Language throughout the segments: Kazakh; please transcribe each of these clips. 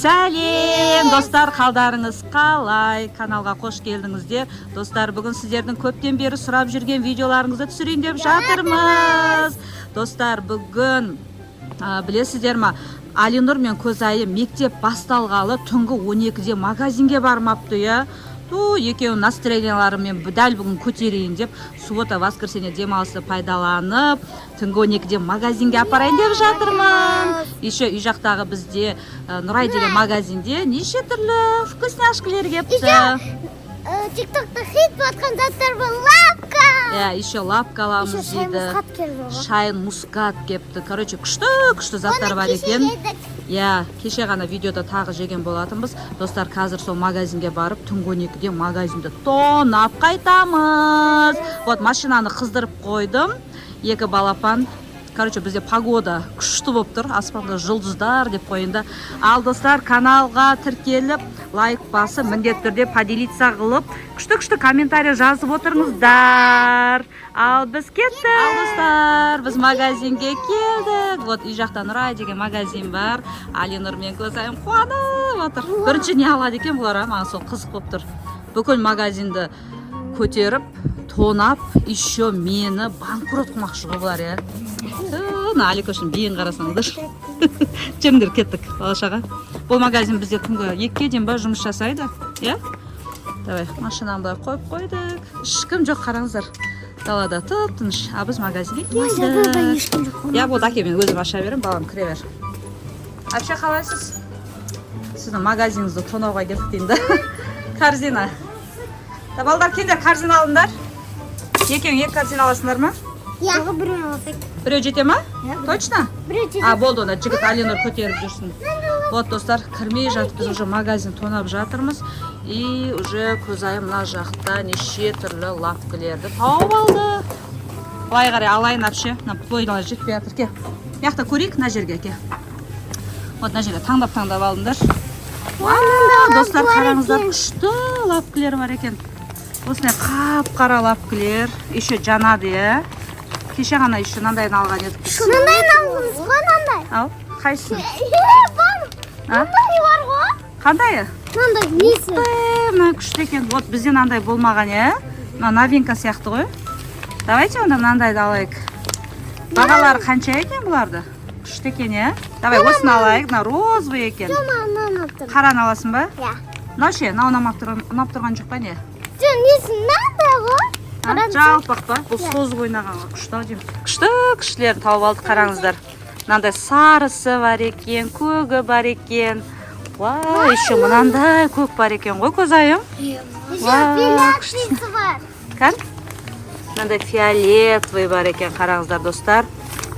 Сәлем достар, қалдарыңыз қалай? Каналға қош келдіңіздер. Достар, бүгін сіздердің көптен бері сұрап жүрген видеоларыңызды түсірейін деп жатырмыз. Достар, бүгін білесіздер ма, Алинұр мен Көзайым мектеп басталғалы түнгі 12-де магазинге бармапты, я. Екеуін настроенияларымен дәл бүгін көтерейін деп, суббота воскресенье демалысты пайдаланып, түнгі 12-де магазинге апарайын деп жатырмын. Еще үй жақтағы бізде Нұрай деген магазинде неше түрлі вкусняшкалар кепті. Тиктокта хит батқан заттар бар, лапка. Еще лапка аламыз дейді. Шайын мускат кепті. Короче, күшті заттар бар екен. Кеше ғана видеода тағы жеген болатынбыз. Достар, қазір сол магазинге барып, түнгі 12-де магазинді тонап қайтамыз. Вот, машинаны қыздырып қойдым. Екі балапан. Короче, бізде погода күшті болып тұр. Аспанда жұлдыздар деп қойында. Ал достар, каналға тіркеліп, лайк басып, міндетті түрде поделиться қылып, күшті комментарий жазып отырыңыздар. Ал біз кеттік. Ал достар, біз магазинге келдік. Вот, үй жақта Нұрай деген магазин бар. Алинұр мен Көзайым қуанып отыр. Бірінші не алады екен бұлар, маған сол қызық болып тұр. Бүкіл магазинді көтеріп, тонап, еще мені банкрот қылмақшы бұлар, я. Али көшін бейін қарасаңыздар. Жемдер кеттік балашаға. Бұл магазин бізде күнгі 2-ге дейін ба жұмыс жасайды, я? Давай, машинаны былай қойып қойдық. Ешкім жоқ, қараңыздар. Далада тып-тыныш. А біз магазинге келдік. Я, болды, әке, мен өзім аша берем, балам кіре бер. Әпше, қалайсыз? Сіздің магазиніңізді тонауға келдік дейін да. Корзина. Балдар, кендер корзина алыңдар. Екеуің екі корзина аласыңдар ма? Тағы біреу алсақ. Біреу жете ма? Точно? Біреу жете. Болды, онда жігіт Алинұр көтеріп жүрсін. Вот, достар, кірмей жатып, біз уже магазин тонап жатырмыз. И уже Көзайым мына жақта неше түрлі лапкілерді тауып алды. Былай қарай алайын апше. Плойналар жетпей жатыр, ке. Яқта көрейік, мына жерге, ке. Вот, мына жерге таңдап алдыңдар. Достар, қараңыздар, күшті лапкілер бар екен. Осындай қап-қара лапкілер. Еще жанады, е. Кеше ғана еще нандайын алған едік. Нандайын алғымыз ғой, нандай. Ал, қайсын? Бар. Нандай бар ғой. Қандайы? Нандай несі. Мына күшті екен. Вот бізде нандай болмаған, е. Новинка сияқты ғой. Давайте онда нандайды алайық. Бағалары қанша екен бұларды? Күшті екен, е. Давай, осыны алайық. Мына розовый екен. Қараны аласың ба? Мынау ше, ұнап тұрған жоқ па не? Несі нандай ғой? Жалпақ ба? Бұл соз ойнағанға күшті деймін. Күштілерін тауып алдық, қараңыздар. Мынандай сарысы бар екен, көгі бар екен. Вау, еще мынандай көк бар екен ғой, Көзайым. Фиолетовый бар. Кән? Мынандай фиолетовый бар екен, қараңыздар, достар.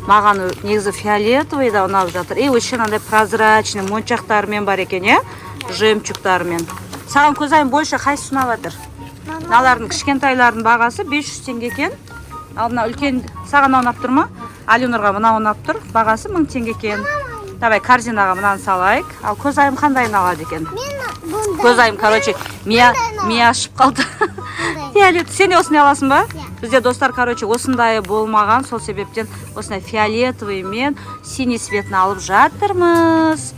Маған негізі фиолетовый да ұнап жатыр. Еще мынандай прозрачный моншақтарымен бар екен, е? Жемчугтарымен. Саған, Көзайым, больше қайсы ұнап жатыр? Мыналардың кішкентайлардың бағасы 500 теңге екен. Ал мына үлкен саған ұнап тұр ма? Алинұрға мына ұнап тұр. Бағасы 1000 теңге екен. Давай корзинаға мынаны салайық. Ал Көзайым қандайын алады екен? Көзайым, короче, мия ашып қалды. Фиолет, сен осындай аласың ба? Бізде достар, короче, осындай болмаған, сол себептен осындай фиолетовый мен синий цветін алып жатырмыз.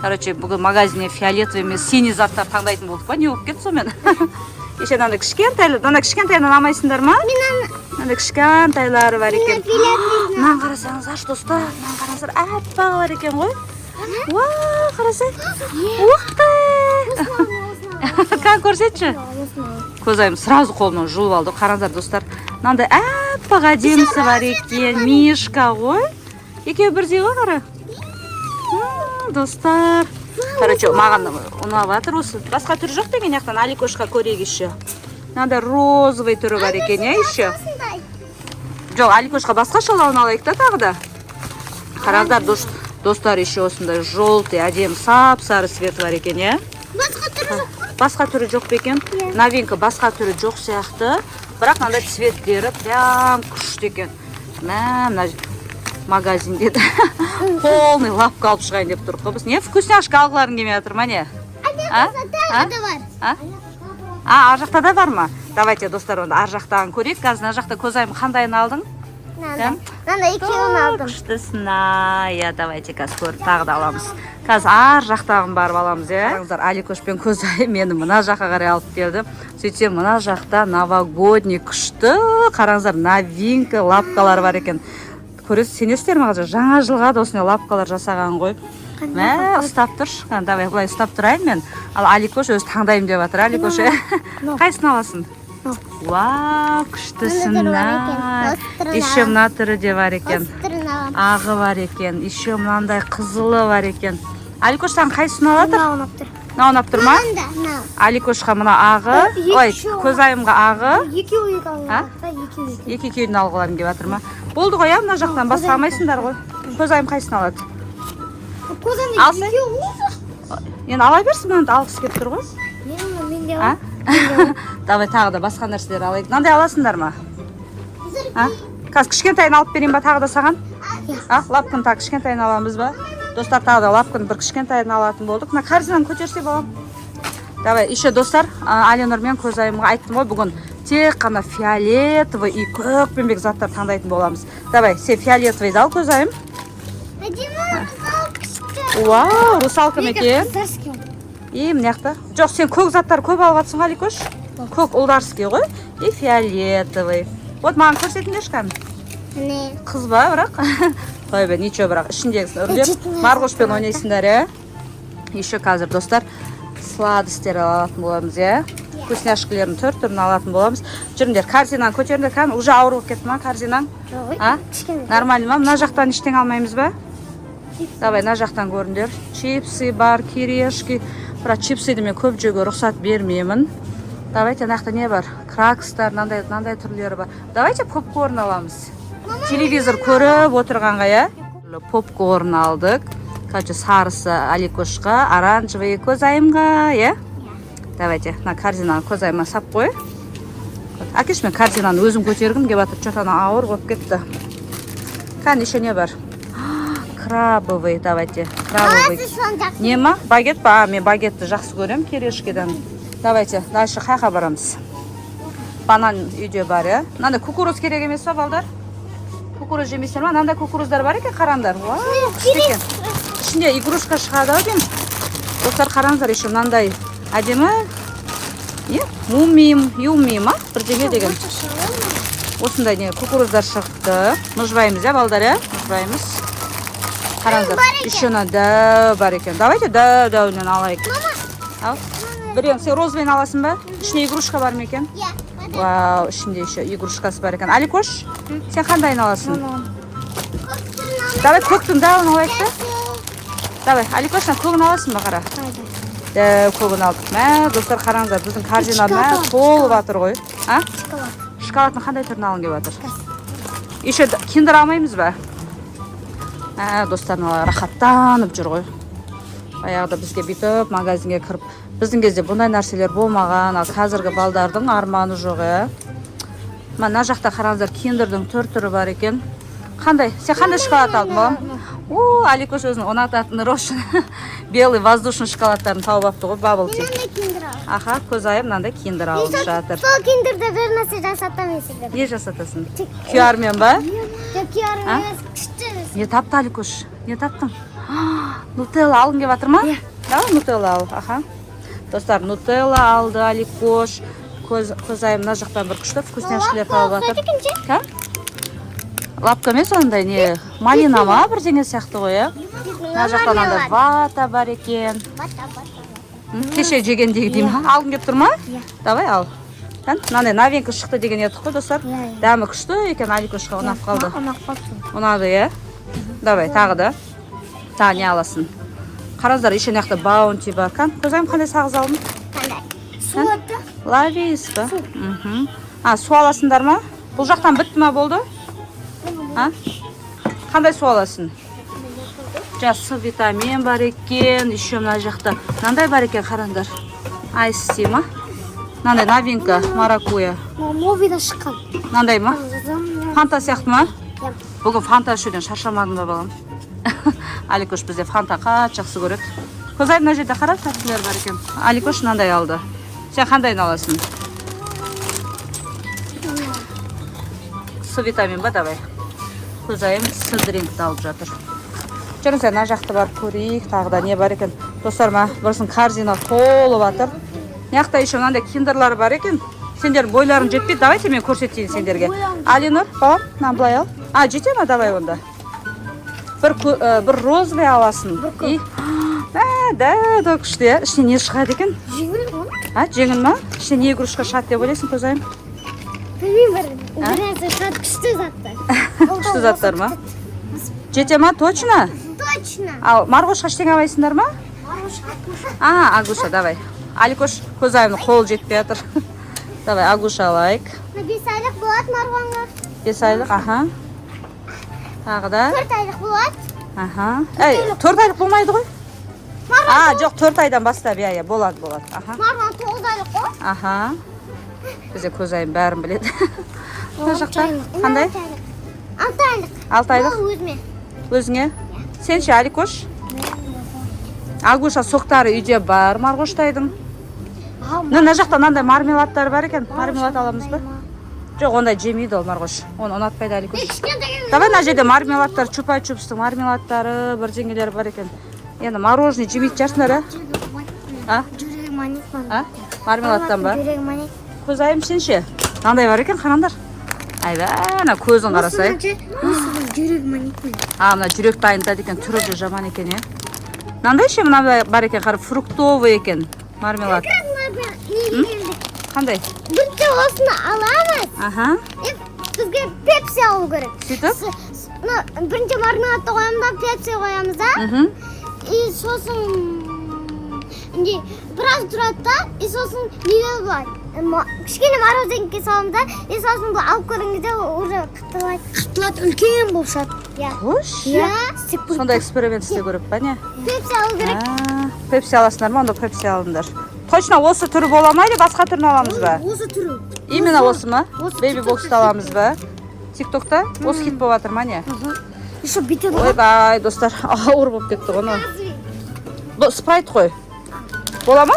Короче, бүгін магазинне фиолетовый мен синий заттар таңдайтын болдық па? Не болып кетті сомен? Еще мынандай кішкентайынан алмайсыңдар ма? Мынандай кішкентайлары бар екен. Мынаны қарасаңыздар, достар, мынаны қарасаңыздар, аппақ бар екен ғой. Уау, қарасай. Уқты! Қан көрсетші? Көзайым сразу қолынан жұлып алды. Қараңыздар, достар, мынандай аппақ әдемісі бар екен. Мишка ғой. Екеуі бірдей ғой, қара. Достар, короче, маған ұнап жатыр осы. Басқа түрі жоқ деген яқтан Аликошқа көрейік еще. Мынандай розовый түрі бар екен, е, еще. Жоқ, Аликошқа басқа шалауын алайық та тағы да. Қараңыздар, достар, еще осындай желтый, әдем, сап-сары цвет бар екен, е. Басқа түрі жоқ бекен. Новинка басқа түрі жоқ сияқты. Бірақ мынандай цветтері прям күшті екен. Мына магазинде полный лапка алып шығайын деп тұр. Біз не вкусняшка алғыларың келмей жатыр ма не? Ар жақта да бар ма? Давайте, достар, онда ар жақтағын көрейік. Қазір ар жақта Көзайым қандайын алдың? Мынандай екеуін алдым. Күштісін. Я, давайте қазір көріп тағы да аламыз. Қазір ар жақтағын барып аламыз, Қараңыздар, Аликош пен Козай мені мына жаққа қарай алып келді. Сөйтсем, мына жақта новогодний күшті. Қараңыздар, новинка лапкалар бар екен. Көресіз, сенесіздер ме қазір? Жаңа жылға да осындай лапкалар жасаған ғой. Мә, ұстап тұр. Давай, бұлай ұстап тұрайын мен. Ал Аликош өзі таңдайым деп жатыр. Аликош, қайсын аласың? Вау, күштісін. Еще мына түрі де бар екен. Ағы бар екен. Еще мынандай қызылы бар екен. Аликош, саған қайсын алады? Мына ұнап тұр ма? Аликошқа мына ағы. Ой, Козайымға ағы. Екі-екеуін алғыларым кеп жатыр ма? Болды ғой, мына жақтан басқа алмайсыңдар ғой. Козайым қайсын алады? Алсын. Енді ала берсін, мынанды алғысы кеп тұр ғой. Давай тағы да басқа нәрселер алайық. Мынандай аласыңдар ма? Қазір кішкентайын алып берейін ба тағы да саған? Лапканы тағы кішкентайын аламыз ба? Достар, тағы да лапканы бір кішкентайын алатын болдық. Мына корзинаны көтерсе балам. Давай, еще достар, Аленор мен Козайымға айттым ғой, бүгін тек қана фиолетовый и көкпеңбек заттар таңдайтын боламыз. Давай, сен фиолетовый ал, Козайым. Вау, русалка екен. Мыняқта. Жоқ, сен көк заттар көп алғатсың, Аликош. Көк ұлдарский ғой. И фиолетовый. Вот маған көрсетіңдерші кәм. Қыз ба, бірақ? Қой бе, ничего, бірақ. Ішіндегісін үрлеп, Марғошпен ойнайсыңдар, Еще қазір, достар, сладостер алатын боламыз, Вкусняшкілерін түр-түрін алатын боламыз. Жүріңдер, корзинаны көтеріңдер, кәм. Уже ауыр болып кетті ма, корзинаң? Нормально ма? Мына жақтан ештеңе алмаймыз ба? Давай, мына жақтан көріңдер. Чипсы бар, кирешки. Бірақ чипсыды мен көп жеуге рұқсат бермеймін. Давайте, мынақта не бар? Кракстар, мынандай түрлері бар. Давайте попкорн аламыз. Телевизор көріп отырғанға, попкорн алдық. Короче, сарысы Аликошқа, оранжевый Козайымға, Давайте, мына корзинаны Козайыма сап қой. Әкеш, мен корзинаны өзім көтергім кеп жатыр, что-то ауыр болып кетті. Қан, еще не бар? Крабовый, давайте. Крабовый. Не ма? Багет па? Мен багетті жақсы көрем, керешкеден. Давайте, дальше қайқа барамыз. Банан үйде бар, Мынандай кукуруз керек емес па, балдар? Кукуруз жемейсіздер ма? Мынандай кукуруздар бар екен, қараңдар. Ішінде игрушка шығады дейм. Достар, қараңдар, еще мынандай әдемі. Юми ма? Бірдеңе деген. Осындай не кукуруздар шықты. Мұжбаймыз, балдар, мұжбаймыз. Қараңдар, еще дәу бар екен. Давайте дәуінен алайық. Ал. Бірен, сен розовейін аласың ба? Ішіне игрушка бар ма екен? Вау, ішінде еще игрушкасы бар екен. Аликош, сен қандайын аласың? Давай, көктің дәуін алайық та? Давай, Аликошнан көгін аласың ба, қара? Дәу көгін алдық. Мә, достар, қараңдар, біздің корзина мә толып жатыр ғой. Шоколадтың қандай түрін алын кеп жатыр? Еще киндер алмаймыз ба? Достарына рахаттанып жүр ғой. Баяғыда бізге бүйтіп магазинге кіріп, біздің кезде бұндай нәрселер болмаған, қазіргі балдардың арманы жоқ, Мына жақта қараңыздар, киндердің түр-түрі бар екен. Қандай? Сен қандай шоколад алдың, балам? Аликош өзінің ұнататын рошын белый воздушный шоколадтарын тауып апты ғой, бабл тик. Козайым мынандай киндер алып жатыр. Сол киндерді бір нәрсе жасатамайсың. Не жасатасың? QR-мен ба? Жоқ, QR-мен емес, күшті. Не тапты, Аликош? Не таптың? Нутелла алғың кеп жатыр ма? Давай нутелла ал. Достар, нутелла алды Аликош. Козайым мына жақтан бір күшті вкусняшкілер тауып жатыр. Лапка емес ондай не? Малина ма? Бірдеңе сияқты ғой, Мына жақтан анда вата бар екен. Кеше жегендегі деймін. Алғың кеп тұр ма? Давай ал. Мынандай новинка шықты деген едік қой, достар. Дәмі күшті екен, Аликошқа ұнап қалды. Ұнады, Давай, тағы да. Тағы не аласың? Қараңыздар, еще мынақты баунти бар. Козайым қандай сағыз алдың? Суатты. Лавис ба? Су аласыңдар ма? Бұл жақтан бітті ма болды? Қандай су аласың? Жасы витамин бар екен, еще мына жақта. Мынандай бар екен, қараңдар. Айсти ма? Мынандай новинка, маракуя. Мовида шыққан. Мынандай ма? Фанта сияқты ма? Бүгін фанта ішуден шаршамадым ба, балам? Аликош бізде фанта қатты жақсы көреді. Козайым мына жерде қарап, тәттілер бар екен. Аликош мынандай алды. Сен қандайын аласың? С витамин ба, давай. көзайым сыдринкті алып жатыр. Жүріңіздер, мына жақты барып көрейік, тағы да не бар екен. Достар, ма, бірсін корзина толып жатыр. Мына еще мынандай киндерлар бар екен. Сендер бойларың жетпейді, давайте мен көрсетейін сендерге. Алинур, балам, мына былай ал. Жете ма, давай онда. Бір розовый аласың. Да, күшті, ішіне не шығады екен? Жеңіл ма? Жеңіл ма? Ішіне не игрушка шығады деп ойлайсың, көзайым? Білмеймін, бірнәрсе шығады, күшті заттар. Күшті заттар ма? Жете ма, точно? Точно. Ал Марғошқа ештеңе алайсыңдар ма? Агуша, давай. Аликош, көзайымның қолы жетпей жатыр. Давай, Агуша алайық. 5 айлық болады Марғанға. 5 айлық, Тағы да? 4 айлық болады. 4 айлық болмайды ғой? Жоқ, 4 айдан бастап, болады. Марған 9 айлық қой. Бізде көзайым бәрін біледі. Мына жақта, қандай? 6 айлық. 6 айлық? Бұл өзіме. Өзіңе? Сен ше, Аликош? Агуша соқтары үйде бар, Марғоштайдың. Мына жақта мынандай мармеладтар бар екен. Мармелад аламыз ба? Жоқ, ондай жемейді ол Марғош. Оны ұнатпайды Аликош. Давай мына жерде мармеладтар, чупа-чупстың мармеладтары, бірдеңелер бар екен. Енді мороженое жемейді жарсыңдар, Жүрегі манит бар. Мармеладтан ба? Жүрегі манит. Көзайым сен ше? Мынандай бар екен, қараңдар. Ана көзін қарасай. Жүрегі манит бар. Мына жүрек дайындады екен, түрі де жаман екен, Мынандай ше, мынандай бар екен, қара фруктовый екен, мармелад. Қандай? Бірінші осыны аламыз. Бізге пепси алу керек. Сөйтіп? Бірінші мармеладты қоямыз да, пепси қоямыз да. И сосын біраз тұрады да, и сосын неге болады. Кішкене морозинке саламыз да, и сосын бұл алып көріңізде уже қыптылады, үлкен болып шығады. Қош? Сонда эксперимент істе көріп па, не? Пепси алу керек. Пепси аласыңдар ма, онда пепси алыңдар. Точно осы түрі бола ма, или басқа түрін аламыз ба? Осы түрі. Именно осы ма? Бейби боксты аламыз ба? Тиктокта? Осы хит болып жатыр ма, не? Еще бүйтеді. Ойбай, достар, ауыр болып кетті ғыны. Бұл спрайт қой. Бола ма?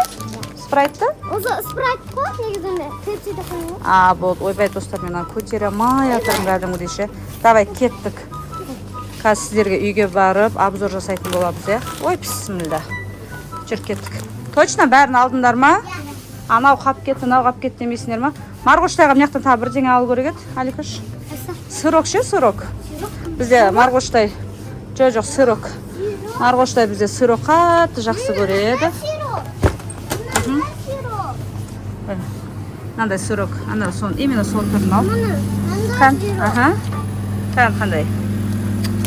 Спрайтты? Осы спрайт қой, негізінде пепси де қойылы. Болды. Ойбай, достар, мен көтере май атырым кәдімгі деше. Давай, кеттік. Қазір сіздерге үйге барып, обзор жасайтын боламыз, Ой, бісмілда. Жүр кеттік. Точно бәрін алдыңдар ма? Анау қап кетті, мынау қап кетті демейсіңдер ма? Марғоштайға мынаяқтан тағы бірдеңе алу керек еді, Аликош. Сырок ше, сырок. Бізде Марғоштай, жоқ, сырок. Марғоштай бізде сырок қатты жақсы көреді. Мынандай сырок, именно сол түрін ал. Қандай?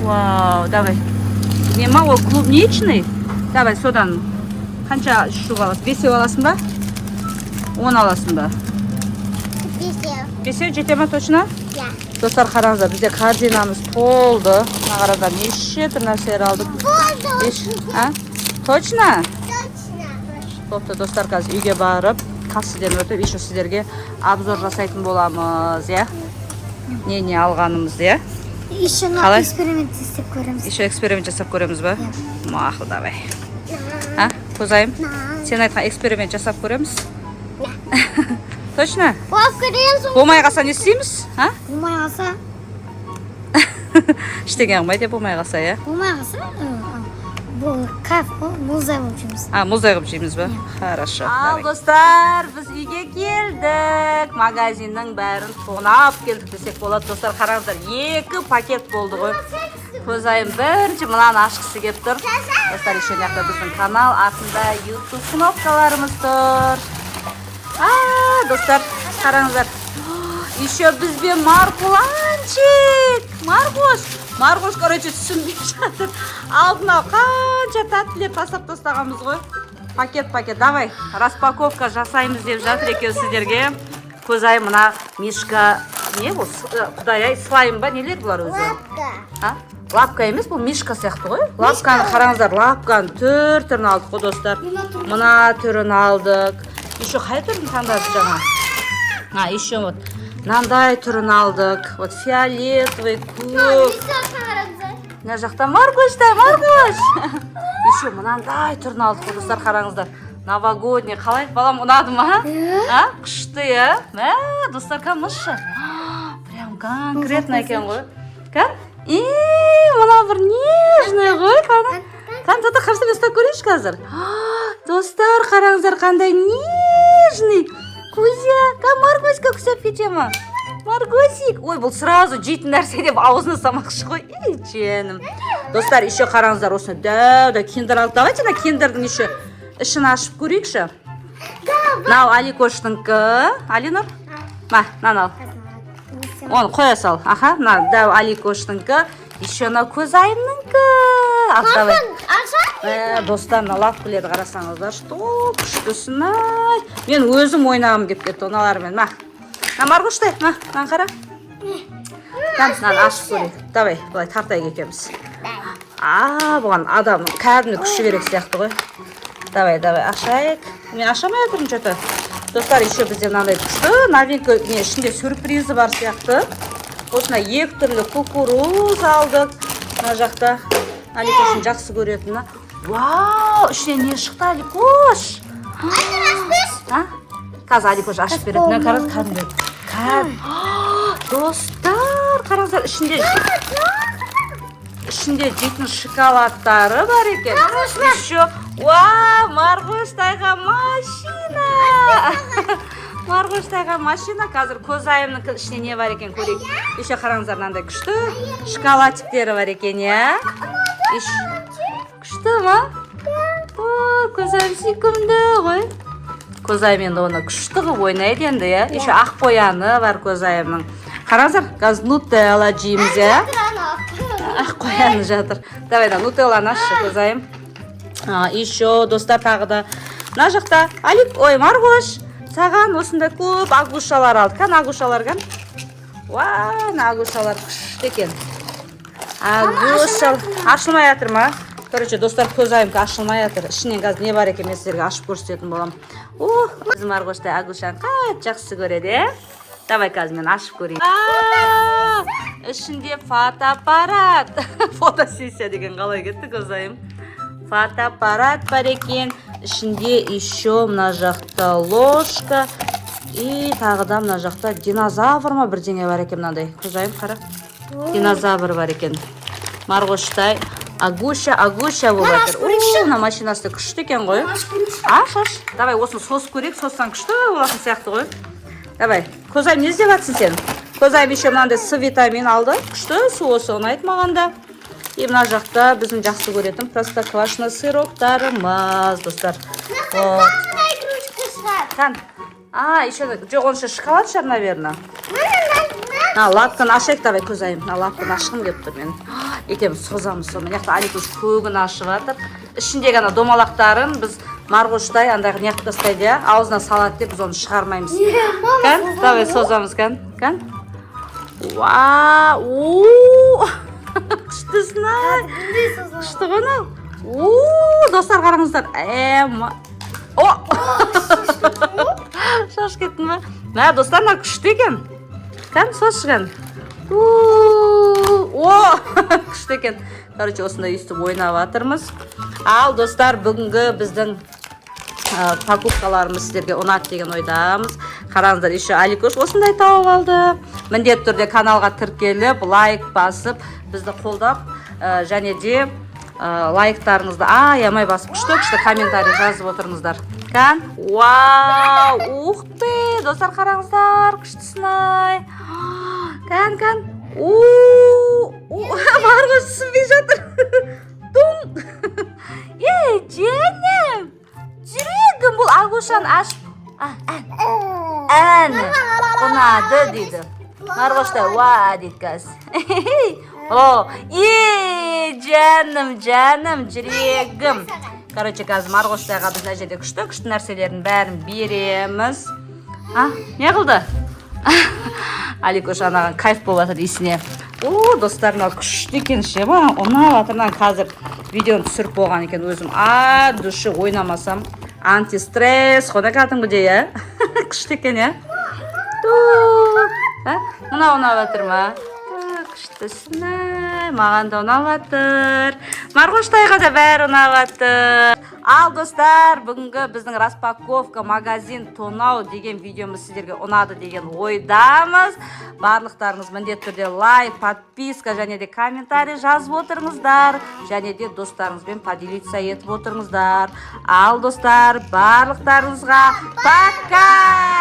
Вау, давай. Нема, ол клубничный. Давай, содан қанша штук аласың? 5 аласың ба? 10 аласың ба? 5 жете ма точно? Достар, қараңыздар, бізде корзинамыз толды. Мына қараңыздар, неше түрлі нәрселер алдық. Точно? Топты, достар, қазір үйге барып, кассаден өтіп, еще сіздерге обзор жасайтын боламыз, не алғанымыз, Еще эксперимент істеп көреміз. Еще эксперимент жасап көреміз ба? Мақыл, давай. Көзайым, сен айтқан эксперимент жасап көреміз? Точно? Болмай қалса не істейміз? Болмай қалса? Ештеңе қылмайды, болмай қалса, Болмай қалса? Бұл кайф қой, мұздай болып жейміз. Мұздай қылып жейміз ба? Хорошо. Ал, достар, біз үйге келдік. Магазиннің бәрін тонап келдік десек болады. Достар, қараңыздар, 2 пакет болды ғой. Көзайым бірінші мынаны ашқысы кеп тұр. Достар, еще мынаяқта біздің канал артында YouTube кнопкаларымыз тұр. Достар, қараңыздар. Еще бізбен марқуланчик. Марғош, короче, түсінбей жатыр. Алдына қанша тәттілер тастап тастағанбыз ғой. Пакет. Давай, распаковка жасаймыз деп жатыр екеу сіздерге. Көзайым мына мишка, не бұл? Құдай-ай, слайм ба? Нелер бұлар өзі? Лапка. Лапка емес, бұл мишка сияқты ғой. Лапканы қараңыздар, лапканы 4 түрін алдық қой, достар. Мына түрін алдық. Еще қай түрін таңдадық жаңа? Еще вот. Мынандай түрін алдық. Вот фиолетовый, көк. Мына жақта Марғош. Еще мынандай түрін алдық, достар, қараңыздар. Новогодний. Қалай? Балам, ұнады ма? Күшті, Достар, камышы. Прям конкретно екен ғой. мына бір нежный ғой, Кан, тата қарсы ұстап көрейінші қазір. Достар, қараңыздар, қандай нежный. Кузя, Маргоська күсеп кете ма? Маргосик. Ой, бұл сразу жейтін нәрсе деп аузына самақшы ғой. Женім. Достар, еще қараңыздар, осыны дәу киндер алды. Давайте на киндердің еще ішін ашып көрейікші. Нау Аликоштыңқы. Алинұр? Нан ал. Оны қоя сал. Аха, дәу Аликоштыңқы. Еще на Көзайымныңқы. Достар, налап біледі қарасаңыздар. Что күштісін ай. Мен өзім ойнағым кеп кетті оналармен. Марғыштай, нан қара. Нан ашып көрейік. Давай, бұлай тартай кекеміз. Бұған адамның кәдімгі күші керек сияқты ғой. Давай, ашайық. Мен ашамай атырым жөті. Достар, еще бізде мынандай күшті. Новинка ішінде сюрпризі бар сияқты. Осына екі түрлі кукуруз алдық. Мына жақта Аликоштың жақсы көретіні. Вау, ішінен не шықты, Аликош? Қазір Аликош ашып беретіні. Қарыз кәдімгі. Достар, қараңыздар, ішінде жейтін шоколадтары бар екен. Еще, Марғоштайға машина. Марғоштайға машина. Қазір Көзайымның ішіне не бар екен көрейік. Еще қараңыздар, мынандай күшті шоколадтіктері бар екен, я? Күшті ма? Көзайым сүйкімді ғой. Көзайым енді оны күшті ғып ойнайды енді, я? Еще ақ қояны бар Көзайымның. Қараңыздар, қазір нутелла жейміз, я? Ақ қояны жатыр. Давай да, нутелланы ашшы, Көзайым. Еще достар тағы да. Мына жақта Марғош, саған осындай көп агушалар алды. Кән агушалар кән? Агушалар күшті екен. Агушал ашылмай атыр ма? Короче, достар, Көзайымға ашылмай атыр. Ішінен қазір не бар екен, мен сіздерге ашып көрсететін болам. Біз Марғоштай агушаны қат жақсы көреді. Давай қазір мен ашып көрейін. Ішінде фотоаппарат. Фотосессия деген қалай кетті, Көзайым? Фотоаппарат бар екен. Ішінде еще мына жақта ложка. И тағы да мына жақта динозавр ма бірдеңе бар екен мынандай. Көзайым қара. Динозавр бар екен. Марғоштай агуша болып жатыр. Мына машинасы күшті екен ғой. Аш. Давай осыны сос көрейік. Состан күшті болатын сияқты ғой. Давай. Көзайым не іздеп жатсың сен? Көзайым еще мынандай С витамин алды. Күшті су осы ұнайды мағанда. И мына жақта біздің жақсы көретін простоквашино сироптарымыз, достар. Кән. Еще жоқ онша шоколад шығар, наверное. Лапканы ашайық, давай Көзайым. Лапканы ашқым кеп тұр мен. Екеміз созамыз сол. Мен яқты Аликош көгін ашып жатыр. Ішіндегі ана домалақтарын біз Марғоштай андайғы неғып тастайды, аузына салады деп біз оны шығармаймыз. Кән? Давай созамыз, кән? Күштісін ай. Күшті ғана. Достар қараңыздар. Шаш кеттің ба? Достар, күшті екен. Кән, сос шыған. Күшті екен. Короче, осында өйстіп ойнап атырмыз. Ал, достар, бүгінгі біздің покупкаларымыз сіздерге ұнады деген ойдамыз. Қараңыздар, еще Аликош осындай тауып алды. Міндетті түрде каналға тіркеліп, лайк басып, бізді қолдап, және де лайктарыңызды аямай басып, күшті комментарий жазып отырыңыздар. Кән? Вау! Ухты! Достар, қараңыздар, күштісін ай. Кән? Марғош түсінбей жатыр. Дум! Женім! Жүрегім бұл агушаны ашып. Әні ұнады дейді. Марғоштай дейді кәз. Жаным, жүрегім. Короче, кәз Марғоштайға біз әжеде күшті нәрселерін бәрін береміз. Не қылды? Аликош анаған кайф болып атыр есіне. Достарына күшті екен ше ба? Ұнап атырынан қазір видеоны түсіріп болған екен өзім. Дұшы ойнамасам. Антистресс, қода кәтім күде, я? Күшті екен, я? Мұна ұнап атыр ма? Күштісін, маған да ұнап атыр. Марғоштайға да бәрі ұнап атыр. Ал достар, бүгінгі біздің распаковка магазин тонау деген видеомыз сіздерге ұнады деген ойдамыз. Барлықтарыңыз міндетті түрде лайк, подписка және де комментарий жазып отырыңыздар. Және де достарыңызбен поделиться етіп отырыңыздар. Ал достар, барлықтарыңызға пока!